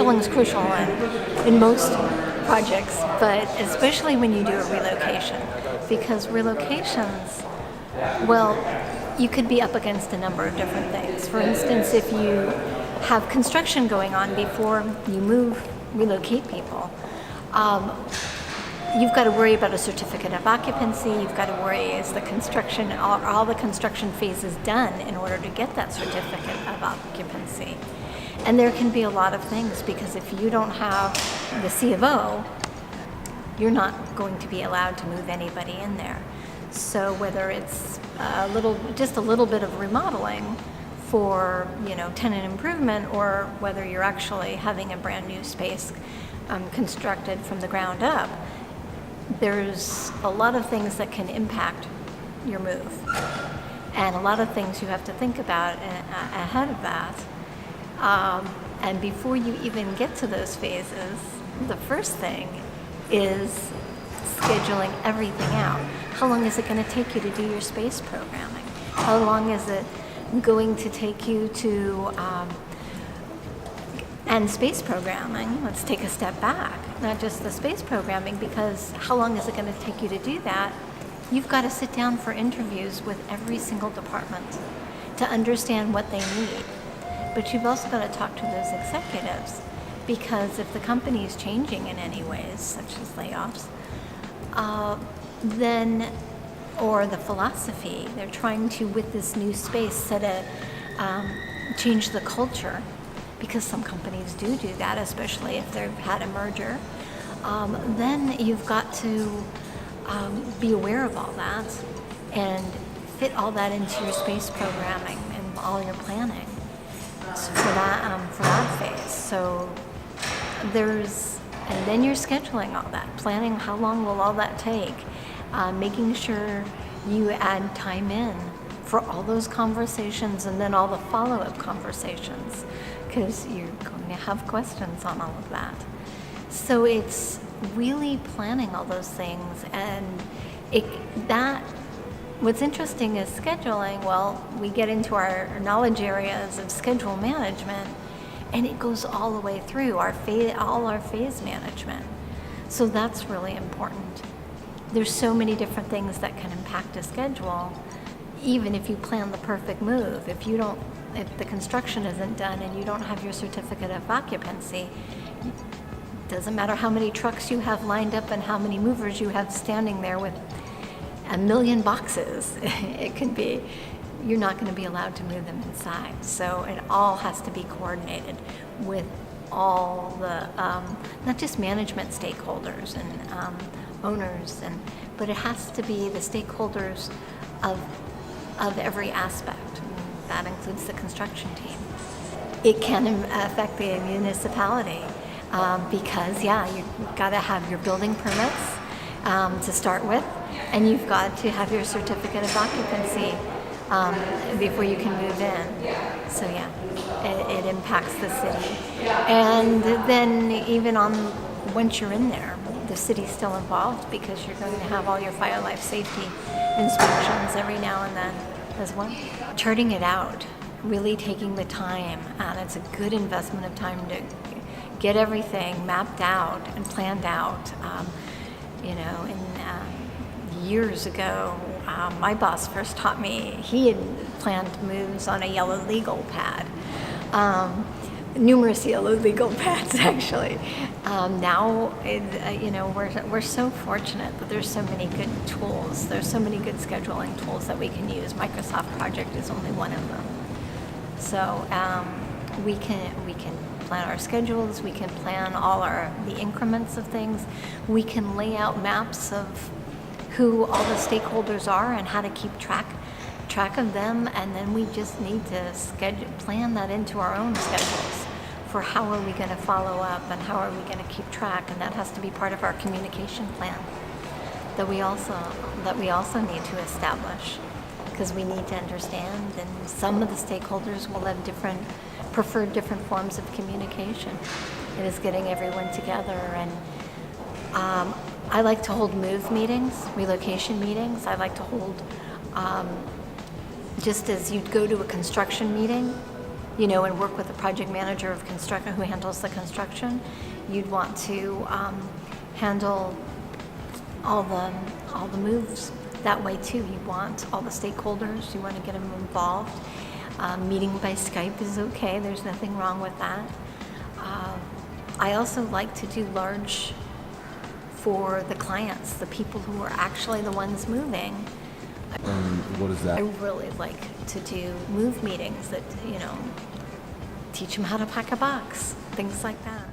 scheduling is crucial in most projects, but especially when you do a relocation, because relocations, well, you could be up against a number of different things. For instance, if you have construction going on before you relocate people, you've got to worry about a certificate of occupancy. You've got to worry, is the construction, all the construction phases done in order to get that certificate of occupancy? And there can be a lot of things, because if you don't have the C of O, you're not going to be allowed to move anybody in there. So whether it's just a little bit of remodeling for, tenant improvement, or whether you're actually having a brand new space constructed from the ground up, there's a lot of things that can impact your move, and a lot of things you have to think about ahead of that. And before you even get to those phases, the first thing is scheduling everything out. How long is it going to take you to do your space programming? How long is it going to take you to and space programming, let's take a step back, not just the space programming, because how long is it going to take you to do that? You've got to sit down for interviews with every single department to understand what they need. But you've also got to talk to those executives, because if the company is changing in any ways, such as layoffs, or the philosophy, they're trying to, with this new space, change the culture, because some companies do that, especially if they've had a merger. Then you've got to be aware of all that and fit all that into your space programming and all your planning for that phase. So and then you're scheduling all that, planning how long will all that take, making sure you add time in for all those conversations, and then all the follow-up conversations, because you're going to have questions on all of that. So it's really planning all those things, and what's interesting is scheduling. Well, we get into our knowledge areas of schedule management, and it goes all the way through all our phase management. So that's really important. There's so many different things that can impact a schedule, even if you plan the perfect move. If the construction isn't done and you don't have your certificate of occupancy, it doesn't matter how many trucks you have lined up and how many movers you have standing there with a million boxes. You're not going to be allowed to move them inside. So it all has to be coordinated with all the, not just management stakeholders and owners, but it has to be the stakeholders of every aspect. That includes the construction team. It can affect the municipality because, you've got to have your building permits to start with, and you've got to have your certificate of occupancy before you can move in. So it impacts the city. And then even once you're in there, the city's still involved, because you're going to have all your fire life safety inspections every now and then as well. Charting it out, really taking the time, and it's a good investment of time to get everything mapped out and planned out. Years ago, my boss first taught me, he had planned moves on a yellow legal pad. Numerous yellow legal pads, actually. Now, we're so fortunate that there's so many good tools. There's so many good scheduling tools that we can use. Microsoft Project is only one of them. So we can plan our schedules. We can plan the increments of things. We can lay out maps of who all the stakeholders are and how to keep track of them, and then we just need to plan that into our own schedules for how are we going to follow up and how are we going to keep track, and that has to be part of our communication plan that we also need to establish, because we need to understand, and some of the stakeholders will have preferred different forms of communication. It is getting everyone together, and I like to hold move meetings, relocation meetings. I like to hold, just as you'd go to a construction meeting, and work with the project manager of construction who handles the construction. You'd want to handle all the moves that way too. You want all the stakeholders. You want to get them involved. Meeting by Skype is okay. There's nothing wrong with that. I also like to do large for the clients, the people who are actually the ones moving. What is that? I really like to do move meetings that, teach them how to pack a box, things like that.